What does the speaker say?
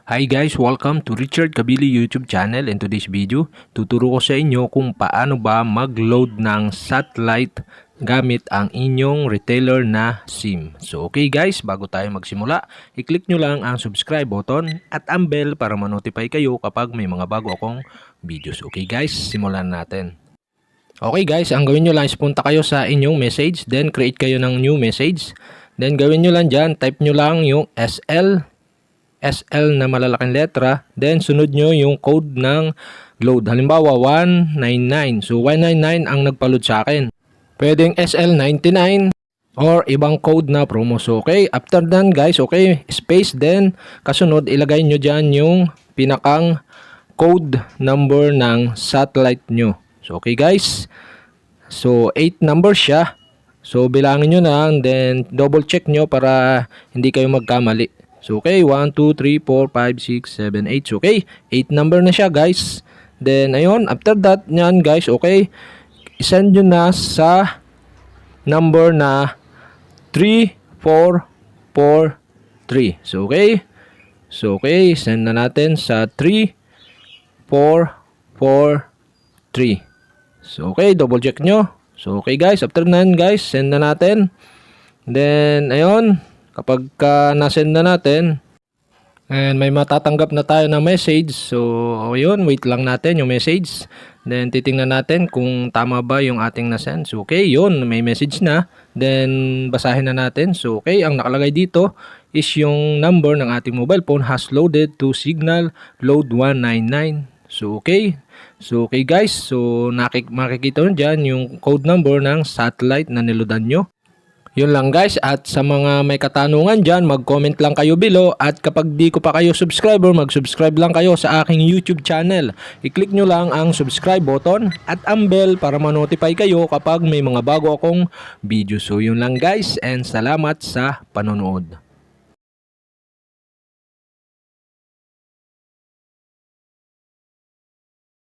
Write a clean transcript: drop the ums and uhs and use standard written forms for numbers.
Hi guys, welcome to Richard Cabile YouTube channel. In today's video, tuturo ko sa inyo kung paano ba mag-load ng satellite gamit ang inyong retailer na SIM. So okay guys, bago tayo magsimula, i-click nyo lang ang subscribe button at ang bell para ma-notify kayo kapag may mga bago akong videos. Okay guys, simulan natin. Okay guys, ang gawin nyo lang is punta kayo sa inyong message, then create kayo ng new message. Then gawin nyo lang dyan, type nyo lang yung SL na malalaking letra, then sunod nyo yung code ng load. Halimbawa 199. So 199 ang nagpa-load sa akin. Pwedeng SL99 or ibang code na promo. So okay, after done guys, okay, space, then kasunod ilagay nyo dyan yung pinakang code number ng satellite nyo. So okay guys, so 8 numbers siya. So bilangin nyo na, then double check nyo para hindi kayo magkamali. So okay, 1, 2, 3, 4, 5, 6, 7, 8. So okay, 8 number na siya guys. Then ayun, after that nyan guys, okay, isend nyo na sa number na 3443. So okay, send na natin sa 3443. So okay, double check nyo. So okay guys, after nan guys, send na natin. Then ayun, kapag na-send na natin, and may matatanggap na tayo na message. So, ayun, wait lang natin yung message. Then, titingnan natin kung tama ba yung ating na-send. So, okay, yun, may message na. Then, basahin na natin. So, okay, ang nakalagay dito is yung number ng ating mobile phone has loaded to signal load 199. So, okay. So, okay guys. So, makikita nyo dyan yung code number ng satellite na niloadan nyo. Yun lang guys, at sa mga may katanungan dyan, mag-comment lang kayo below, at kapag di ko pa kayo subscriber, mag-subscribe lang kayo sa aking YouTube channel. I-click nyo lang ang subscribe button at ang bell para ma-notify kayo kapag may mga bago akong video. So yun lang guys, and salamat sa panonood.